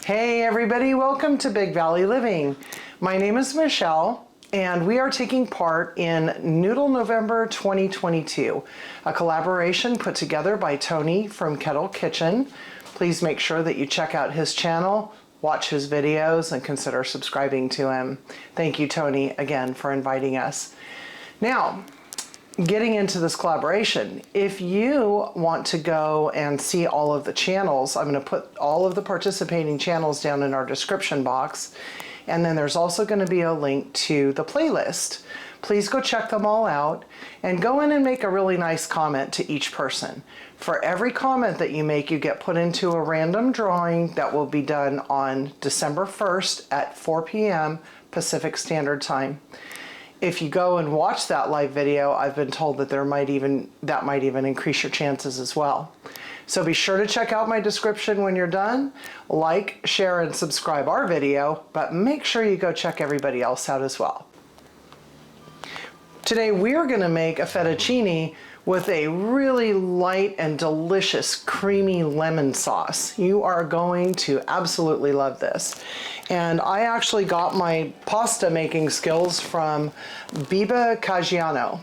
Hey everybody, welcome to Big Valley Living. My name is Michelle and we are taking part in Noodle November 2022, a collaboration put together by Tony from Kettle Kitchen. Please make sure that you check out his channel, watch his videos, and consider subscribing to him. Thank you, Tony, again for inviting us. Now, getting into this collaboration, if you want to go and see all of the channels, I'm going to put all of the participating channels down in our description box, and then there's also going to be a link to the playlist. Please go check them all out and go in and make a really nice comment to each person. For every comment that you make, you get put into a random drawing that will be done on December 1st at 4 p.m. Pacific Standard Time. If you go and watch that live video, I've been told that that might even increase your chances as well. So be sure to check out my description when you're done. Like, share, and subscribe our video, but make sure you go check everybody else out as well. Today we're going to make a fettuccine with a really light and delicious creamy lemon sauce. You are going to absolutely love this. And I actually got my pasta making skills from Biba Caggiano.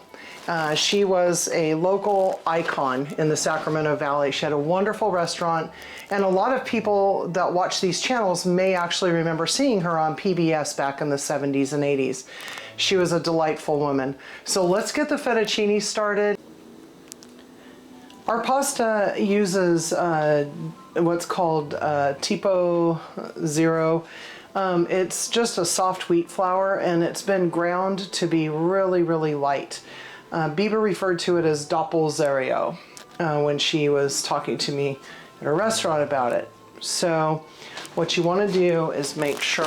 She was a local icon in the Sacramento Valley. She had a wonderful restaurant, and a lot of people that watch these channels may actually remember seeing her on PBS back in the 70s and 80s. She was a delightful woman. So let's get the fettuccine started. Our pasta uses what's called Tipo Zero. It's just a soft wheat flour, and it's been ground to be really, really light. Biba referred to it as Doppelzero when she was talking to me at a restaurant about it. So what you want to do is make sure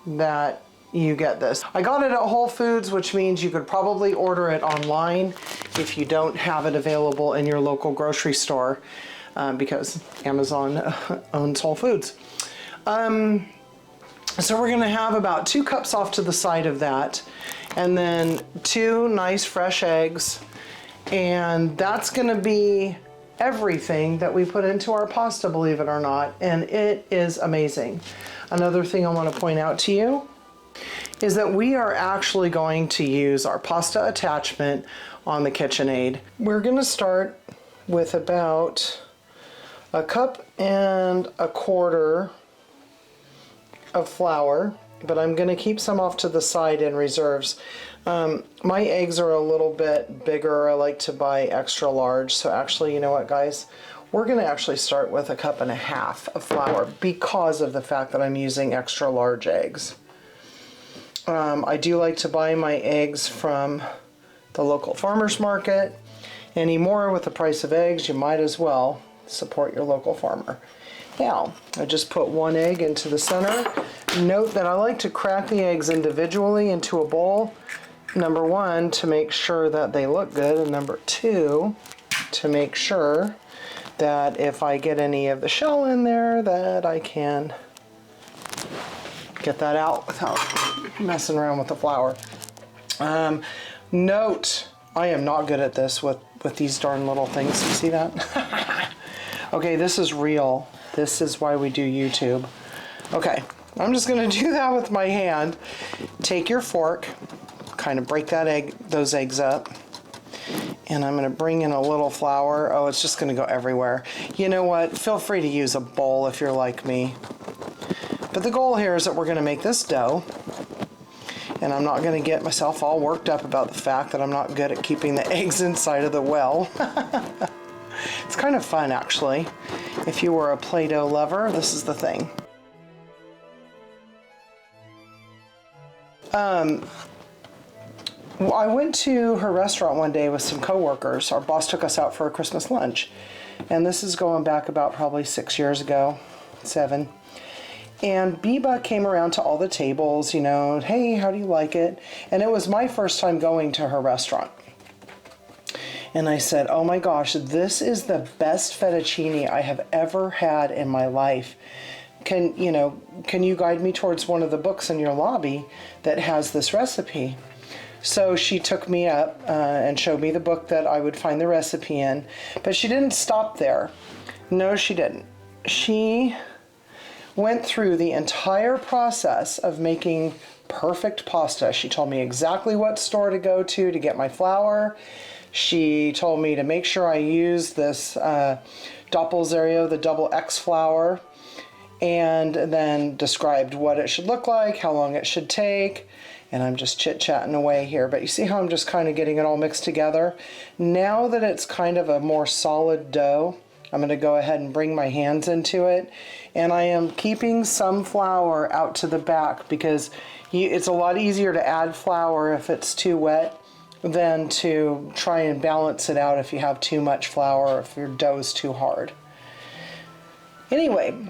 that you get this. I got it at Whole Foods, which means you could probably order it online if you don't have it available in your local grocery store, because Amazon owns Whole Foods. So we're going to have about 2 cups off to the side of that, and then 2 nice fresh eggs, and that's going to be everything that we put into our pasta, believe it or not, and it is amazing. Another thing I want to point out to you is that we are actually going to use our pasta attachment on the KitchenAid. We're going to start with about 1.25 cups of flour, but I'm going to keep some off to the side in reserves. My eggs are a little bit bigger. I like to buy extra large, so actually, you know what, guys? We're going to actually start with 1.5 cups of flour because of the fact that I'm using extra large eggs. I do like to buy my eggs from the local farmer's market. Anymore, with the price of eggs, you might as well support your local farmer. Now, I just put 1 egg into the center. Note that I like to crack the eggs individually into a bowl. Number 1, to make sure that they look good, and number 2, to make sure that if I get any of the shell in there, that I can get that out without messing around with the flour. Note, I am not good at this with these darn little things. You see that? Okay, this is real. This is why we do YouTube. Okay, I'm just going to do that with my hand. Take your fork, kind of break those eggs up, and I'm going to bring in a little flour. Oh, it's just going to go everywhere. You know what? Feel free to use a bowl if you're like me. But the goal here is that we're going to make this dough, and I'm not going to get myself all worked up about the fact that I'm not good at keeping the eggs inside of the well. It's kind of fun, actually. If you were a Play-Doh lover, this is the thing. I went to her restaurant one day with some coworkers. Our boss took us out for a Christmas lunch, and this is going back about probably 6 years ago, 7. And Biba came around to all the tables, you know, hey, how do you like it? And it was my first time going to her restaurant. And I said, oh my gosh, this is the best fettuccine I have ever had in my life. Can you guide me towards one of the books in your lobby that has this recipe? So she took me up and showed me the book that I would find the recipe in. But she didn't stop there. No, she didn't. she went through the entire process of making perfect pasta. She told me exactly what store to go to get my flour. She told me to make sure I use this Doppelzero, the double X flour, and then described what it should look like, how long it should take. And I'm just chit-chatting away here, but you see how I'm just kind of getting it all mixed together? Now that it's kind of a more solid dough, I'm going to go ahead and bring my hands into it, and I am keeping some flour out to the back because it's a lot easier to add flour if it's too wet than to try and balance it out if you have too much flour or if your dough is too hard. Anyway,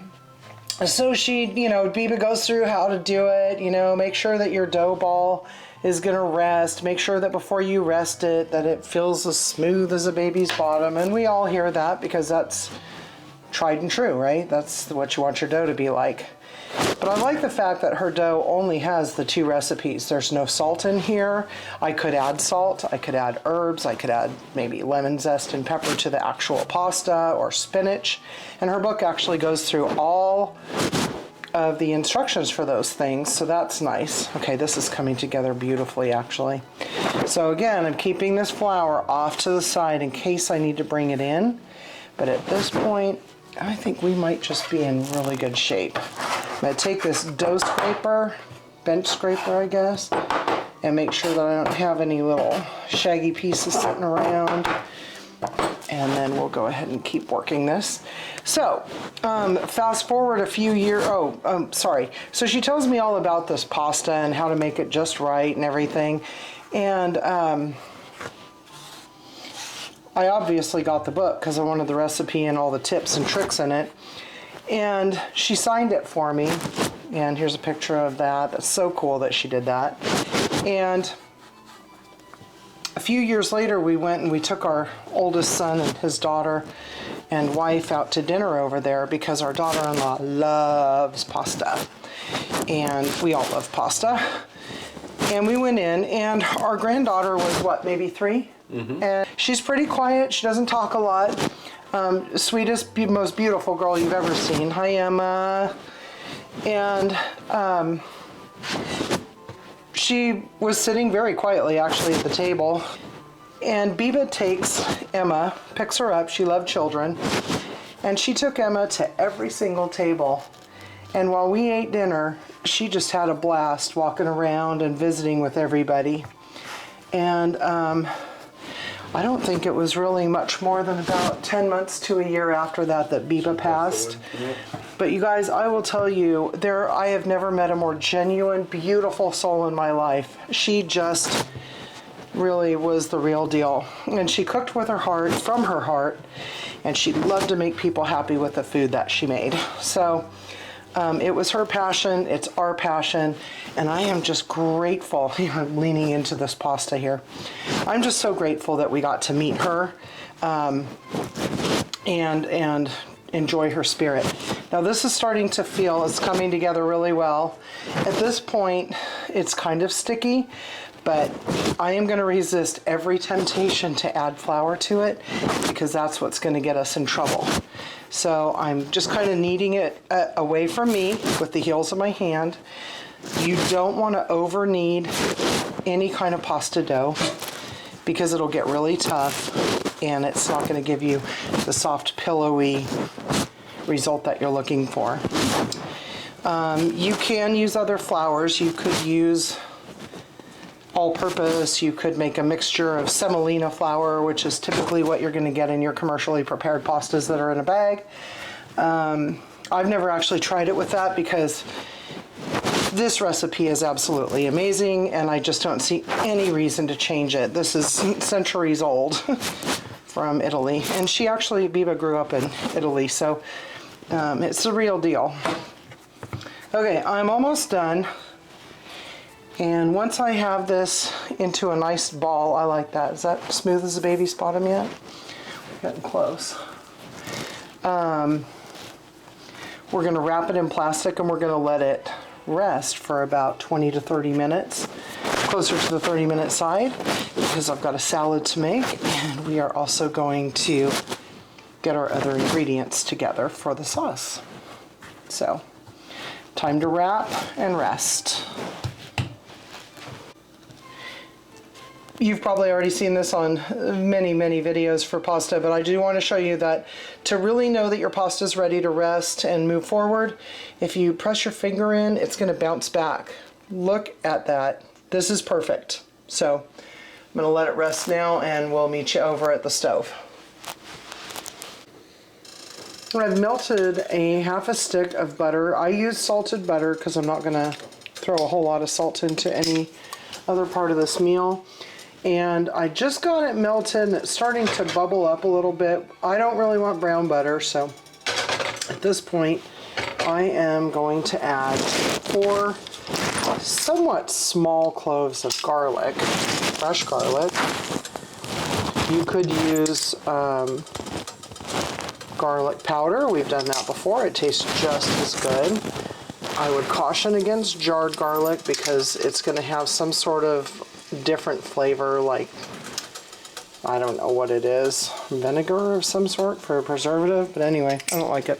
so she, Biba goes through how to do it, make sure that your dough ball is going to rest. Make sure that before you rest it, that it feels as smooth as a baby's bottom. And we all hear that because that's tried and true, right? That's what you want your dough to be like. But I like the fact that her dough only has the 2 recipes. There's no salt in here. I could add salt, I could add herbs, I could add maybe lemon zest and pepper to the actual pasta or spinach. And her book actually goes through all of the instructions for those things, so that's nice. Okay, this is coming together beautifully actually. So again, I'm keeping this flour off to the side in case I need to bring it in. But at this point, I think we might just be in really good shape. I'm going to take this dough scraper, bench scraper I guess, and make sure that I don't have any little shaggy pieces sitting around. And then we'll go ahead and keep working this. So, fast forward a few years, So she tells me all about this pasta and how to make it just right and everything. And I obviously got the book because I wanted the recipe and all the tips and tricks in it. And she signed it for me. And here's a picture of that. That's so cool that she did that. And a few years later, we went and we took our oldest son and his daughter and wife out to dinner over there because our daughter-in-law loves pasta. And we all love pasta. And we went in, and our granddaughter was, what, maybe 3? Mm-hmm. And she's pretty quiet. She doesn't talk a lot. Sweetest, most beautiful girl you've ever seen. Hi, Emma. And she was sitting very quietly, actually, at the table. And Biba takes Emma, picks her up. She loved children. And she took Emma to every single table. And while we ate dinner, she just had a blast walking around and visiting with everybody. And I don't think it was really much more than about 10 months to a year after that Biba passed. But you guys, I will tell you, I have never met a more genuine, beautiful soul in my life. She just really was the real deal. And she cooked with her heart, from her heart, and she loved to make people happy with the food that she made. So it was her passion, it's our passion, and I am just grateful. I'm leaning into this pasta here. I'm just so grateful that we got to meet her and enjoy her spirit. Now this is starting to feel, it's coming together really well. At this point, it's kind of sticky, but I am going to resist every temptation to add flour to it because that's what's going to get us in trouble. So I'm just kind of kneading it away from me with the heels of my hand. You don't want to over knead any kind of pasta dough because it'll get really tough and it's not going to give you the soft, pillowy result that you're looking for. You can use other flours. You could use all-purpose. You could make a mixture of semolina flour, which is typically what you're going to get in your commercially prepared pastas that are in a bag. I've never actually tried it with that because this recipe is absolutely amazing and I just don't see any reason to change it. This is centuries old from Italy, and Biba grew up in Italy, so it's the real deal. Okay, I'm almost done. And once I have this into a nice ball, I like that. Is that smooth as a baby's bottom yet? We're getting close. We're going to wrap it in plastic and we're going to let it rest for about 20 to 30 minutes, closer to the 30-minute side, because I've got a salad to make. And we are also going to get our other ingredients together for the sauce. So, time to wrap and rest. You've probably already seen this on many videos for pasta, but I do want to show you that to really know that your pasta is ready to rest and move forward, if you press your finger in, it's going to bounce back. Look at that. This is perfect. So I'm going to let it rest now, and we'll meet you over at the stove. I've melted a half a stick of butter. I use salted butter because I'm not going to throw a whole lot of salt into any other part of this meal. And I just got it melted and it's starting to bubble up a little bit. I don't really want brown butter, so at this point I am going to add 4 somewhat small cloves of garlic, fresh garlic. You could use garlic powder. We've done that before. It tastes just as good. I would caution against jarred garlic because it's going to have some sort of different flavor, like, I don't know what it is, vinegar of some sort for a preservative, but anyway, I don't like it.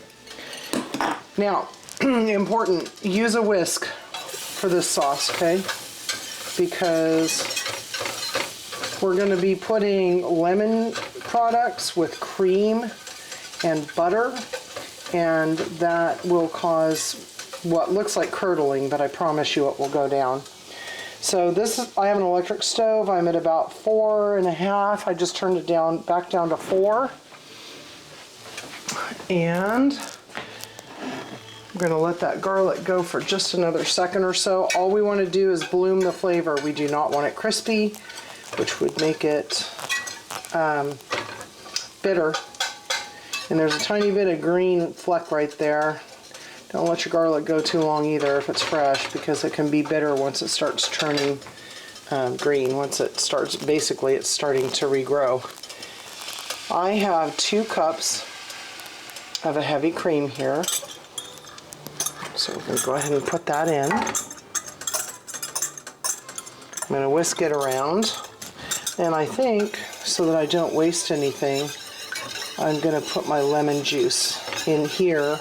Now, important, use a whisk for this sauce, okay? Because we're going to be putting lemon products with cream and butter, and that will cause what looks like curdling, but I promise you it will go down. So this is, I have an electric stove. I'm at about 4.5. I just turned it down, back down to 4. And I'm going to let that garlic go for just another second or so. All we want to do is bloom the flavor. We do not want it crispy, which would make it bitter. And there's a tiny bit of green fleck right there. Don't let your garlic go too long either if it's fresh, because it can be bitter once it starts turning green. Once it starts, basically it's starting to regrow. I have 2 cups of a heavy cream here. So we're going to go ahead and put that in. I'm going to whisk it around. And I think, so that I don't waste anything, I'm going to put my lemon juice in here,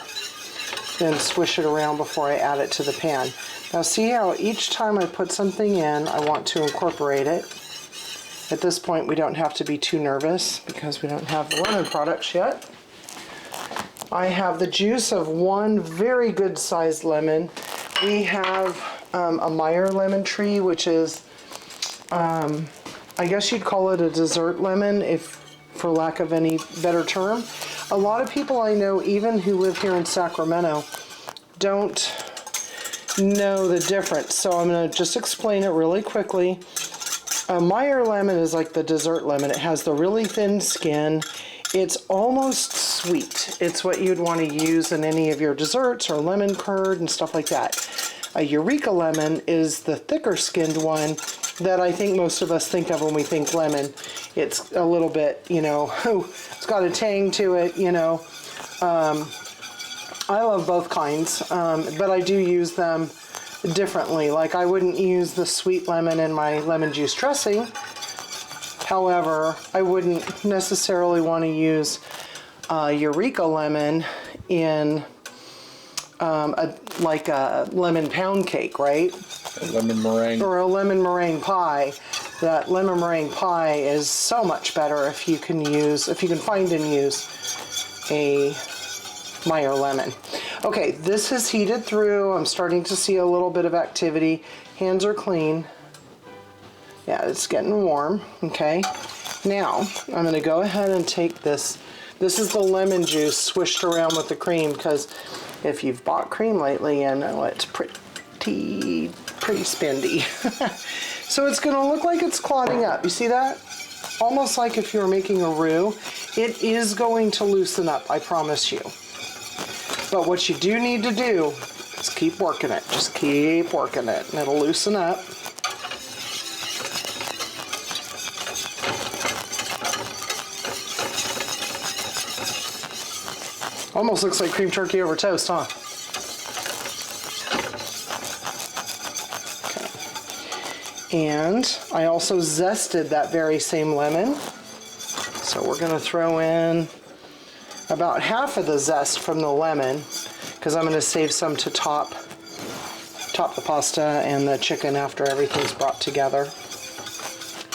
then swish it around before I add it to the pan. Now see how each time I put something in, I want to incorporate it. At this point, we don't have to be too nervous because we don't have the lemon products yet. I have the juice of 1 very good sized lemon. We have a Meyer lemon tree, which is, I guess you'd call it a dessert lemon, if for lack of any better term. A lot of people I know, even who live here in Sacramento, don't know the difference. So I'm going to just explain it really quickly. A Meyer lemon is like the dessert lemon. It has the really thin skin. It's almost sweet. It's what you'd want to use in any of your desserts or lemon curd and stuff like that. A Eureka lemon is the thicker skinned one that I think most of us think of when we think lemon. It's a little bit, you know, it's got a tang to it, you know. I love both kinds, but I do use them differently. Like, I wouldn't use the sweet lemon in my lemon juice dressing. However, I wouldn't necessarily want to use Eureka lemon in like a lemon pound cake, right? A lemon meringue. Or a lemon meringue pie. That lemon meringue pie is so much better if you can find and use a Meyer lemon. Okay, this is heated through. I'm starting to see a little bit of activity. Hands are clean. Yeah, it's getting warm. Okay. Now, I'm going to go ahead and take this. This is the lemon juice swished around with the cream, because if you've bought cream lately, you know it's pretty spendy. So it's going to look like it's clotting up. You see that? Almost like if you're making a roux. It is going to loosen up, I promise you. But what you do need to do is keep working it. Just keep working it, and it'll loosen up. Almost looks like cream turkey over toast, huh? Okay. And I also zested that very same lemon. So we're going to throw in about half of the zest from the lemon, because I'm going to save some to top the pasta and the chicken after everything's brought together.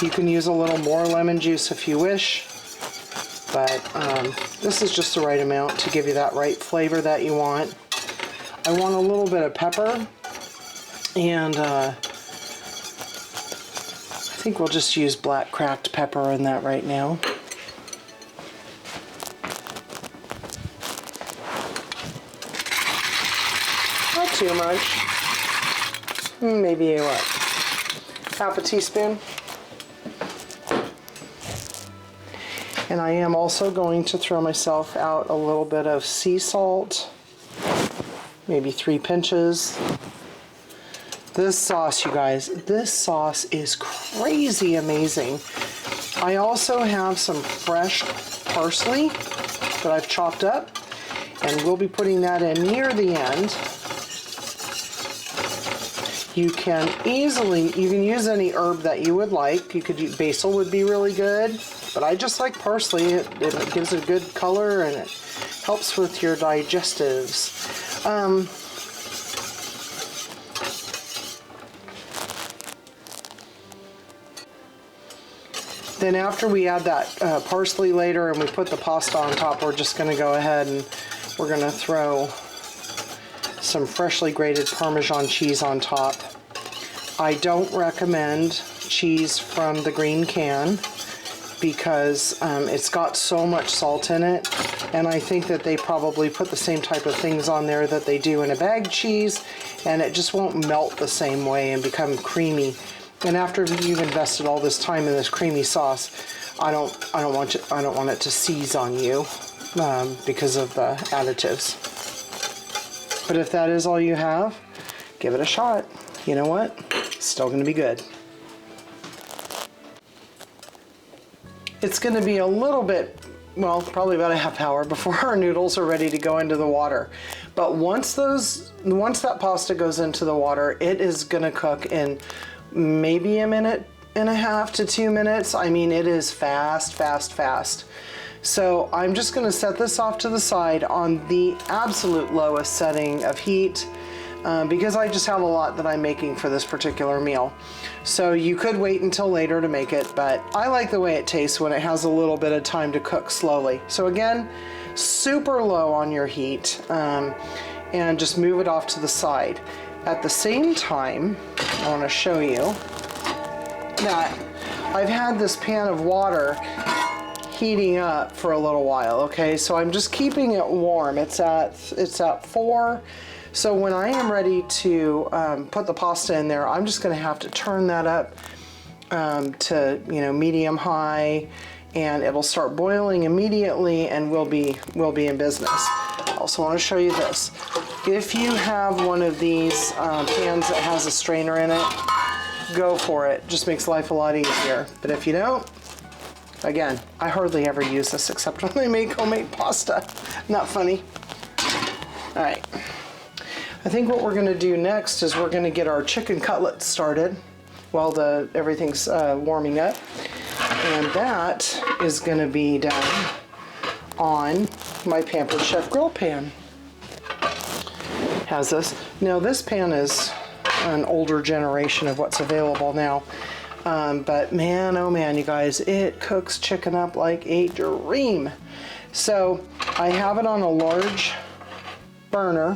You can use a little more lemon juice if you wish, but this is just the right amount to give you that right flavor that you want. I want a little bit of pepper, and I think we'll just use black cracked pepper in that right now. Not too much. Maybe what? Half a teaspoon. And I am also going to throw myself out a little bit of sea salt, maybe 3 pinches. This sauce, you guys, this sauce is crazy amazing. I also have some fresh parsley that I've chopped up, and we'll be putting that in near the end. You can use any herb that you would like. You could use basil, would be really good, but I just like parsley. It gives a good color and it helps with your digestives. Then after we add that parsley later and we put the pasta on top, we're just going to go ahead and we're going to throw some freshly grated Parmesan cheese on top. I don't recommend cheese from the green can because it's got so much salt in it, and I think that they probably put the same type of things on there that they do in a bagged cheese, and it just won't melt the same way and become creamy. And after you've invested all this time in this creamy sauce, I don't want it to seize on you because of the additives. But if that is all you have, give it a shot. You know what? It's still going to be good. It's going to be a little bit, well, probably about a half hour before our noodles are ready to go into the water. But once that pasta goes into the water, it is going to cook in maybe 1.5 to 2 minutes. I mean, it is fast, fast, fast. So I'm just going to set this off to the side on the absolute lowest setting of heat because I just have a lot that I'm making for this particular meal. So you could wait until later to make it, but I like the way it tastes when it has a little bit of time to cook slowly. So again, super low on your heat and just move it off to the side. At the same time, I want to show you that I've had this pan of water heating up for a little while, okay? So I'm just keeping it warm. It's at 4. So when I am ready to put the pasta in there, I'm just going to have to turn that up to medium high, and it'll start boiling immediately, and we'll be in business. I also want to show you this. If you have one of these pans that has a strainer in it, go for it. Just makes life a lot easier. But if you don't, again, I hardly ever use this except when I make homemade pasta. Not funny. All right. I think what we're going to do next is we're going to get our chicken cutlets started while everything's warming up. And that is going to be done on my Pampered Chef grill pan. Has this. Now this pan is an older generation of what's available now. But man, oh man, you guys, it cooks chicken up like a dream. So I have it on a large burner.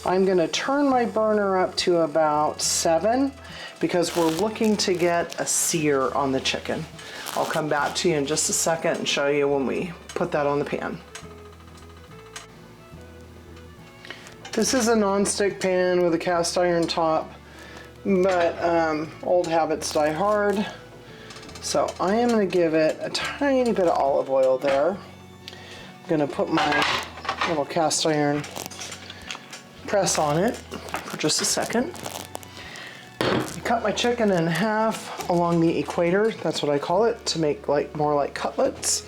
I'm going to turn my burner up to about 7 because we're looking to get a sear on the chicken. I'll come back to you in just a second and show you when we put that on the pan. This is a non-stick pan with a cast iron top, but old habits die hard. So I am going to give it a tiny bit of olive oil there. I'm going to put my little cast iron press on it for just a second. I cut my chicken in half along the equator, that's what I call it, to make more like cutlets.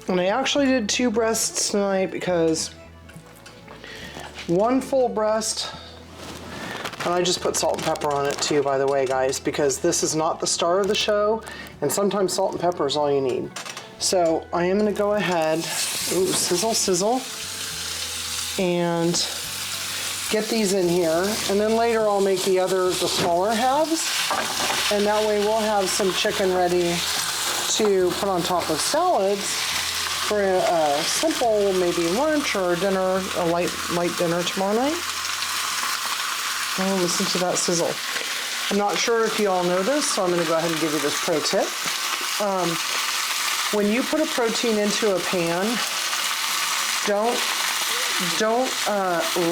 And I actually did 2 breasts tonight because 1 full breast, and I just put salt and pepper on it too, by the way, guys, because this is not the star of the show, and sometimes salt and pepper is all you need. So I am going to go ahead Ooh, sizzle, sizzle. And get these in here. And then later I'll make the smaller halves. And that way we'll have some chicken ready to put on top of salads for a simple maybe lunch or dinner, a light dinner tomorrow night. Oh, listen to that sizzle. I'm not sure if you all know this, so I'm going to go ahead and give you this pro tip. When you put a protein into a pan, don't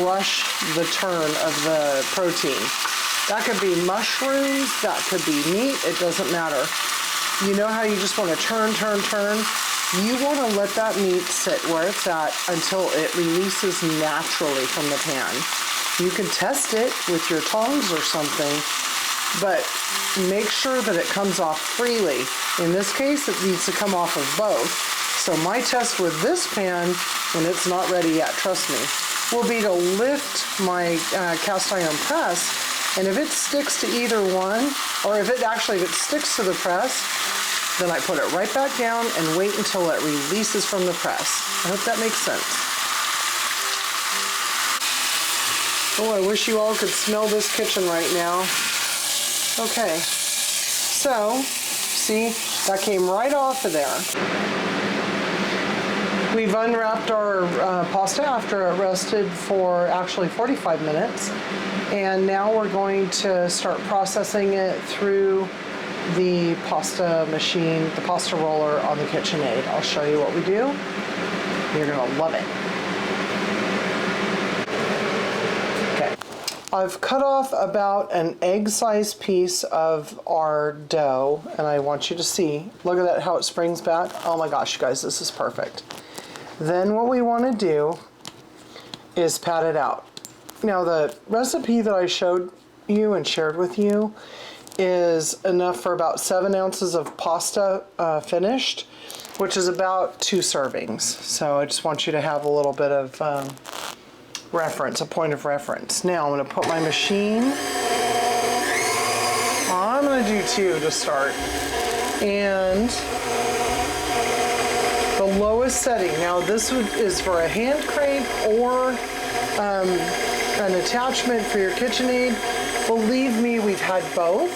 rush the turn of the protein. That could be mushrooms, that could be meat, it doesn't matter. You know how you just want to turn. You want to let that meat sit where it's at until it releases naturally from the pan. You can test it with your tongs or something, but make sure that it comes off freely. In this case, it needs to come off of both. So my test with this pan, and it's not ready yet, trust me, will be to lift my cast iron press, and if it sticks to either one, or if it sticks to the press, then I put it right back down and wait until it releases from the press. I hope that makes sense. Oh, I wish you all could smell this kitchen right now. Okay, so, see, that came right off of there. We've unwrapped our pasta after it rested for actually 45 minutes. And now we're going to start processing it through the pasta machine, the pasta roller on the KitchenAid. I'll show you what we do. You're gonna love it. Okay, I've cut off about an egg-sized piece of our dough, and I want you to see, look at that, how it springs back. Oh my gosh, you guys, this is perfect. Then what we want to do is pat it out. Now the recipe that I showed you and shared with you is enough for about 7 ounces of pasta finished, which is about 2 servings. So I just want you to have a little bit of reference, a point of reference. Now I'm going to put my machine, I'm going to do 2 to start, and the lowest setting. Now this is for a hand crank or an attachment for your KitchenAid. Believe me, we've had both,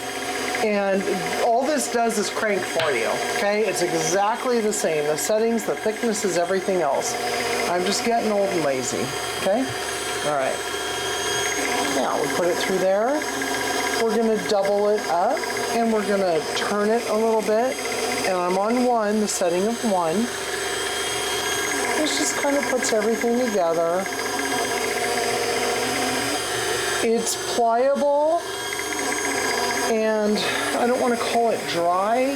and all this does is crank for you, okay? It's exactly the same. The settings, the thicknesses, everything else. I'm just getting old and lazy, okay? All right. Now we put it through there. We're gonna double it up, and we're gonna turn it a little bit, and I'm on 1, the setting of 1. This just kind of puts everything together. It's pliable, and I don't want to call it dry,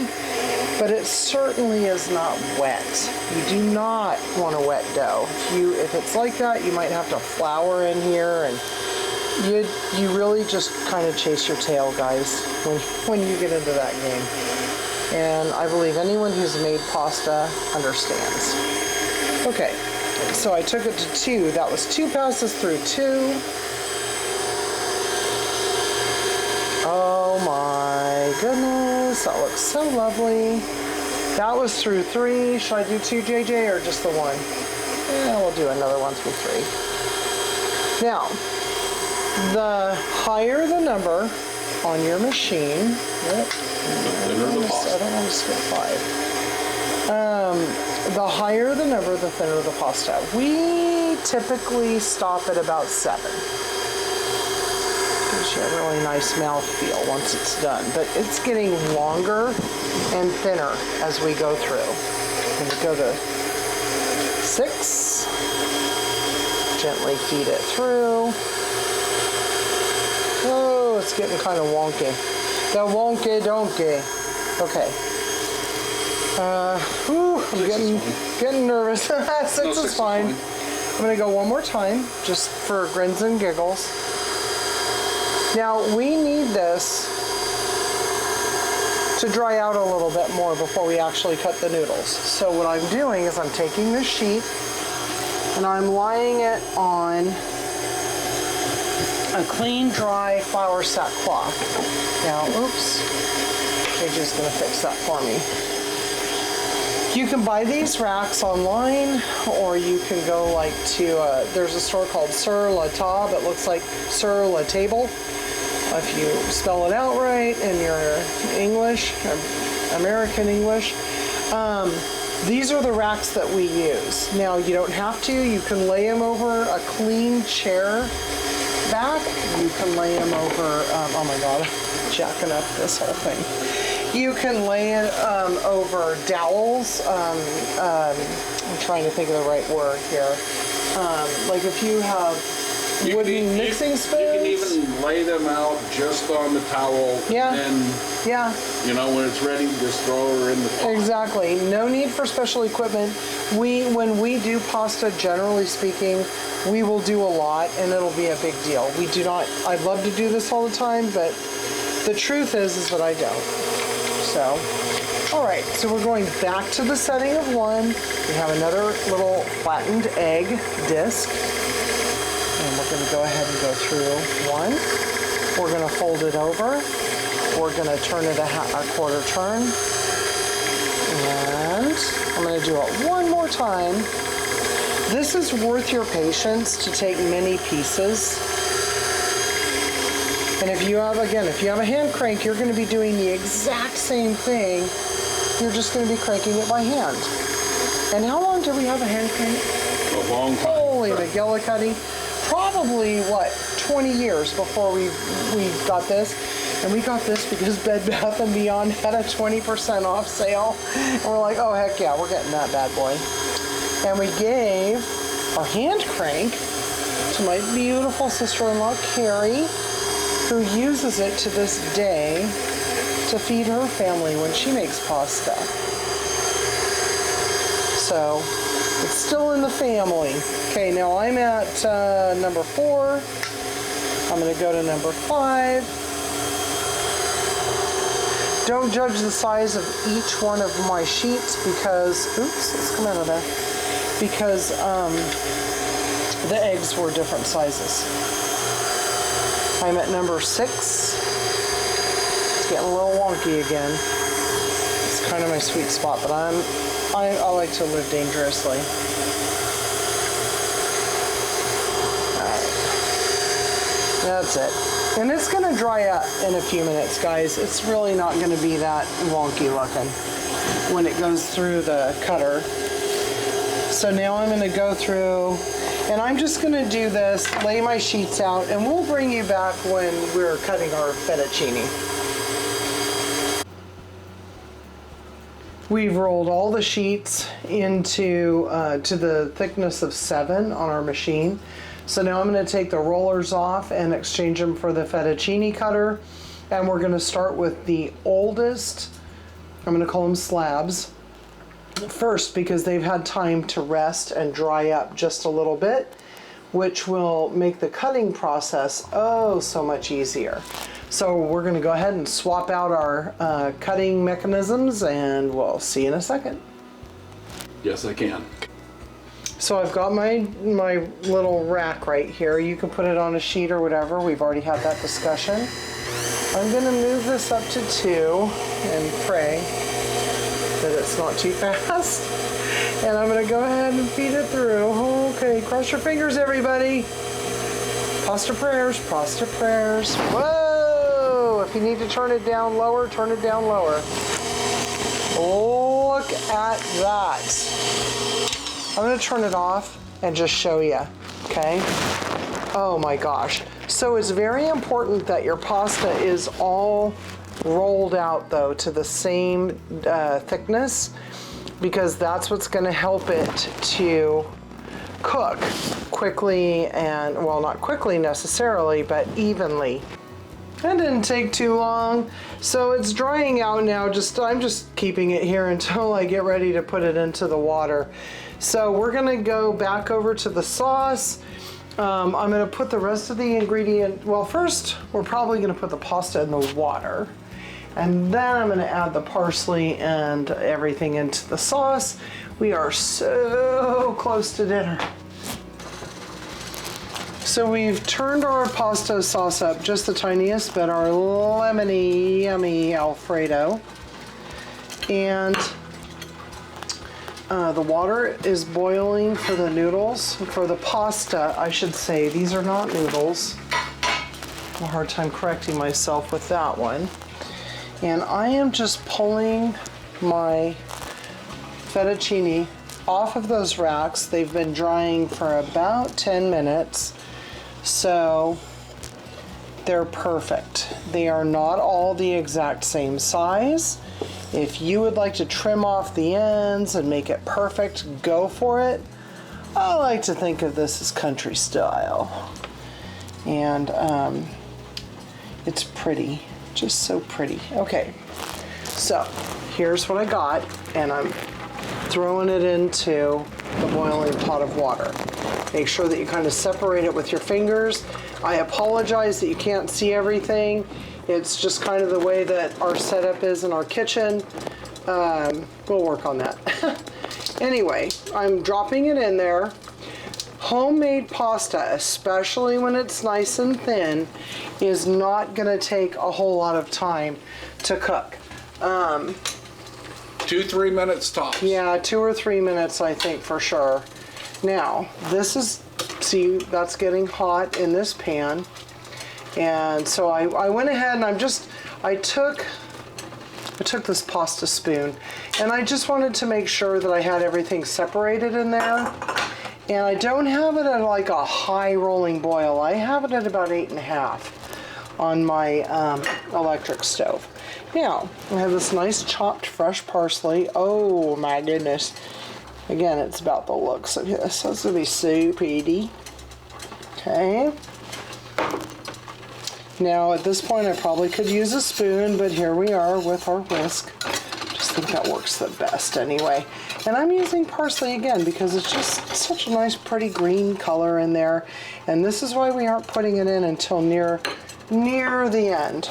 but it certainly is not wet. You do not want a wet dough. If it's like that, you might have to flour in here, and you really just kind of chase your tail, guys, when you get into that game. And I believe anyone who's made pasta understands. Okay, so I took it to 2. That was 2 passes through 2. Oh my goodness, that looks so lovely. That was through 3. Should I do 2, JJ, or just the 1? Yeah, we'll do another one through 3. Now, the higher the number on your machine, I don't want to skip 5. The higher the number, the thinner the pasta. We typically stop at about 7. Gives you a really nice mouthfeel once it's done, but it's getting longer and thinner as we go through. I'm going to go to 6. Gently feed it through. Oh, it's getting kind of wonky. The wonky donkey. Okay. I'm getting nervous. 6 is fine. I'm going to go one more time, just for grins and giggles. Now, we need this to dry out a little bit more before we actually cut the noodles. So what I'm doing is I'm taking this sheet and I'm lying it on a clean, dry flour sack cloth. Now, oops, JJ's going to fix that for me. You can buy these racks online, or you can go like to, there's a store called Sur La Table. It looks like Sur La Table, if you spell it out right in your English, American English. These are the racks that we use. Now, you don't have to. You can lay them over a clean chair back. You can lay them over, oh my God, jacking up this whole thing. You can lay it over dowels. I'm trying to think of the right word here. Like if you have wooden mixing spoons. You can even lay them out just on the towel. Yeah. And yeah. You know, when it's ready, just throw her in the pot. Exactly. No need for special equipment. When we do pasta, generally speaking, we will do a lot and it'll be a big deal. We do not, I'd love to do this all the time, but the truth is that I don't. So, all right, so we're going back to the setting of 1. We have another little flattened egg disc. And we're going to go ahead and go through 1. We're going to fold it over. We're going to turn it a quarter turn. And I'm going to do it one more time. This is worth your patience to take many pieces. And if you have, again, if you have a hand crank, you're going to be doing the exact same thing. You're just going to be cranking it by hand. And how long do we have a hand crank? A long time. Holy McGillicuddy. Probably, what, 20 years before we got this. And we got this because Bed Bath & Beyond had a 20% off sale. And we're like, oh, heck yeah, we're getting that bad boy. And we gave our hand crank to my beautiful sister-in-law, Carrie, who uses it to this day to feed her family when she makes pasta. So it's still in the family. Okay, now I'm at number 4. I'm going to go to number 5. Don't judge the size of each one of my sheets because, oops, let's come out of there, because the eggs were different sizes. I'm at number 6. It's getting a little wonky again. It's kind of my sweet spot, but I like to live dangerously. All right. That's it. And it's going to dry up in a few minutes, guys. It's really not going to be that wonky looking when it goes through the cutter. So now I'm going to go through, and I'm just going to do this, lay my sheets out, and we'll bring you back when we're cutting our fettuccine. We've rolled all the sheets into to the thickness of 7 on our machine. So now I'm going to take the rollers off and exchange them for the fettuccine cutter. And we're going to start with the oldest, I'm going to call them slabs, first because they've had time to rest and dry up just a little bit, which will make the cutting process oh so much easier. So we're going to go ahead and swap out our cutting mechanisms and we'll see you in a second. Yes, I can. So I've got my little rack right here. You can put it on a sheet or whatever. We've already had that discussion. I'm going to move this up to 2 and pray that it's not too fast. And I'm going to go ahead and feed it through. Okay, cross your fingers, everybody. Pasta prayers, pasta prayers. Whoa! If you need to turn it down lower, turn it down lower. Look at that. I'm going to turn it off and just show you, okay? Oh my gosh. So it's very important that your pasta is all rolled out though to the same thickness, because that's what's going to help it to cook quickly and, well, not quickly necessarily, but evenly. That didn't take too long. So it's drying out now. I'm just keeping it here until I get ready to put it into the water. So we're gonna go back over to the sauce. I'm gonna put the rest of the ingredient, well, first, we're probably gonna put the pasta in the water. And then I'm gonna add the parsley and everything into the sauce. We are so close to dinner. So we've turned our pasta sauce up just the tiniest, but our lemony, yummy Alfredo. And the water is boiling for the noodles, for the pasta, I should say. These are not noodles. I have a hard time correcting myself with that one. And I am just pulling my fettuccine off of those racks. They've been drying for about 10 minutes, so they're perfect. They are not all the exact same size. If you would like to trim off the ends and make it perfect, go for it. I like to think of this as country style. And it's pretty, just so pretty. Okay, so here's what I got, and I'm throwing it into the boiling pot of water. Make sure that you kind of separate it with your fingers. I apologize that you can't see everything. It's just kind of the way that our setup is in our kitchen. We'll work on that. Anyway, I'm dropping it in there. Homemade pasta, especially when it's nice and thin, is not gonna take a whole lot of time to cook. 2-3 minutes tops. Yeah, 2 or 3 minutes, I think, for sure. Now, this is, see, that's getting hot in this pan. And so I went ahead and I took this pasta spoon, and I just wanted to make sure that I had everything separated in there. And I don't have it at like a high rolling boil. I have it at about 8.5 on my electric stove. Now, I have this nice chopped fresh parsley. Oh my goodness. Again, it's about the looks of this. So it's gonna be so pretty. Okay. Now, at this point, I probably could use a spoon, but here we are with our whisk. Just think that works the best anyway. And I'm using parsley again because it's just such a nice, pretty green color in there. And this is why we aren't putting it in until near the end.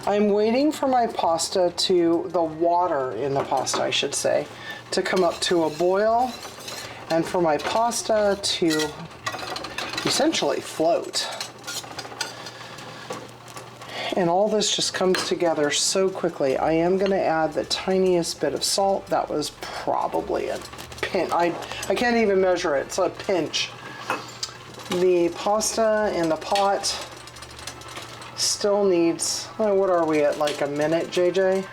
I'm waiting for my pasta the water in the pasta, I should say, to come up to a boil, and for my pasta to essentially float. And all this just comes together so quickly. I am gonna add the tiniest bit of salt. That was probably a pinch. I can't even measure it, it's a pinch. The pasta in the pot still needs, what are we at, like a minute, JJ?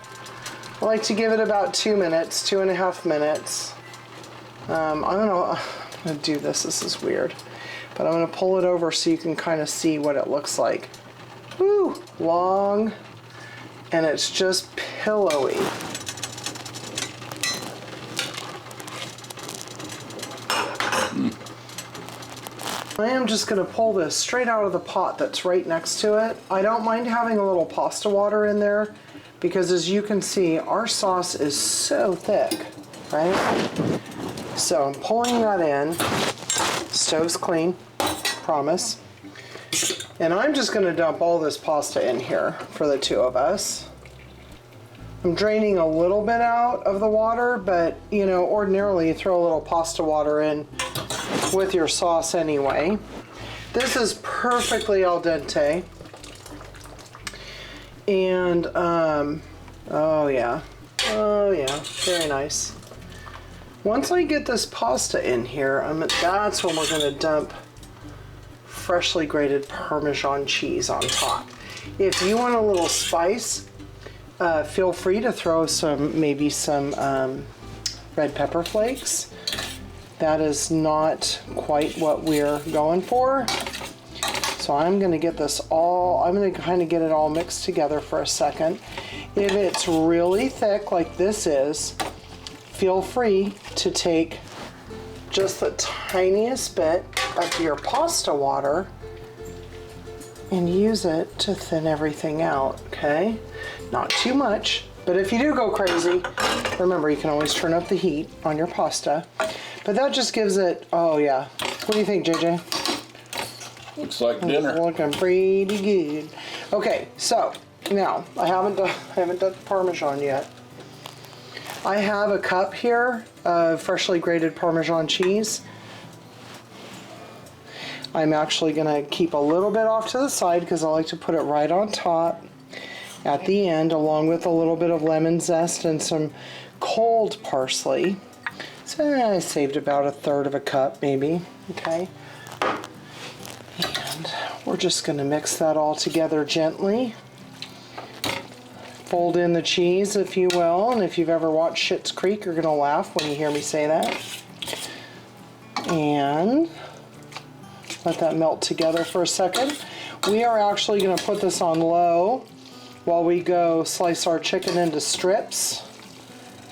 I like to give it about 2 minutes, 2.5 minutes. I'm gonna do this is weird. But I'm gonna pull it over so you can kind of see what it looks like. Woo, long, and it's just pillowy. I am just going to pull this straight out of the pot that's right next to it. I don't mind having a little pasta water in there because, as you can see, our sauce is so thick, right? So I'm pulling that in. Stove's clean, promise. And I'm just going to dump all this pasta in here for the two of us. I'm draining a little bit out of the water, but you know, ordinarily you throw a little pasta water in with your sauce anyway. This is perfectly al dente. And, oh yeah, very nice. Once I get this pasta in here, that's when we're going to dump freshly grated Parmesan cheese on top. If you want a little spice, feel free to throw maybe some red pepper flakes. That is not quite what we're going for. So I'm going to get this I'm going to kind of get it all mixed together for a second. If it's really thick like this is, feel free to take just the tiniest bit of your pasta water and use it to thin everything out, okay? Not too much, but if you do go crazy, remember you can always turn up the heat on your pasta. But that just gives it, oh yeah. What do you think, JJ? Looks like dinner. Looking pretty good. Okay, so now I haven't done the Parmesan yet. I have a cup here of freshly grated Parmesan cheese. I'm actually gonna keep a little bit off to the side because I like to put it right on top at the end, along with a little bit of lemon zest and some cold parsley. So I saved about 1/3 of a cup maybe, okay? And we're just gonna mix that all together gently. Fold in the cheese, if you will, and if you've ever watched Schitt's Creek, you're gonna laugh when you hear me say that. And let that melt together for a second. We are actually gonna put this on low while we go slice our chicken into strips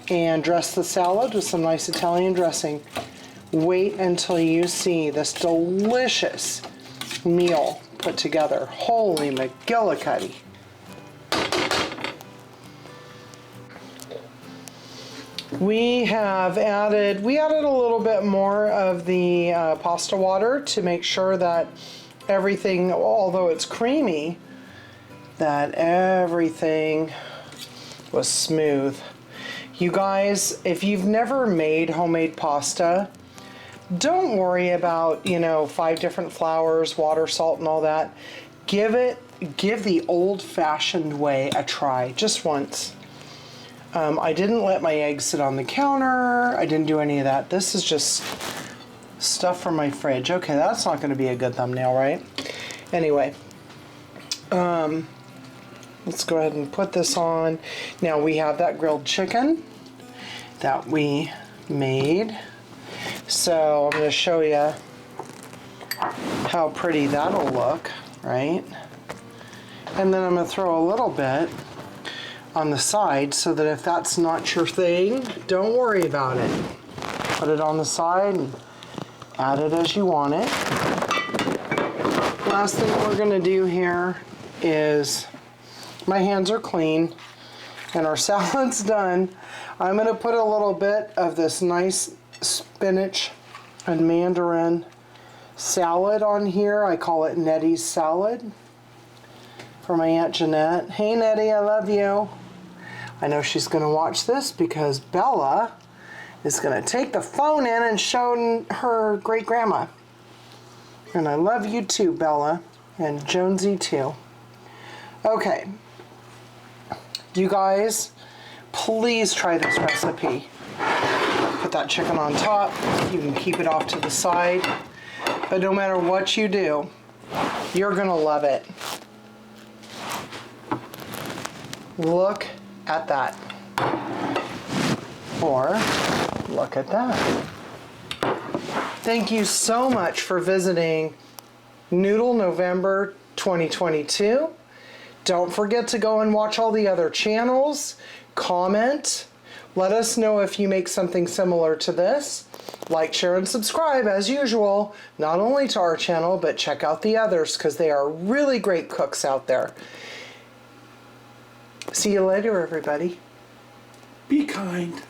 and dress the salad with some nice Italian dressing. Wait until you see this delicious meal put together. Holy McGillicuddy. We added a little bit more of the pasta water to make sure that everything, although it's creamy, that everything was smooth. You guys, if you've never made homemade pasta, don't worry about, 5 different flours, water, salt, and all that. Give the old-fashioned way a try, just once. I didn't let my eggs sit on the counter. I didn't do any of that. This is just stuff from my fridge. Okay, that's not going to be a good thumbnail, right? Anyway, let's go ahead and put this on. Now we have that grilled chicken that we made. So I'm going to show you how pretty that'll look, right? And then I'm going to throw a little bit on the side so that if that's not your thing, don't worry about it. Put it on the side and add it as you want it. Last thing we're going to do here is, my hands are clean and our salad's done. I'm going to put a little bit of this nice spinach and mandarin salad on here. I call it Nettie's salad for my Aunt Jeanette. Hey Nettie, I love you. I know she's going to watch this because Bella is going to take the phone in and show her great grandma. And I love you too, Bella, and Jonesy too. Okay, you guys, please try this recipe. Put that chicken on top. You can keep it off to the side. But no matter what you do, you're gonna love it. Look at that. Or look at that. Thank you so much for visiting Noodle November 2022. Don't forget to go and watch all the other channels. Comment. Let us know if you make something similar to this. Like, share, and subscribe as usual, not only to our channel, but check out the others because they are really great cooks out there. See you later, everybody. Be kind.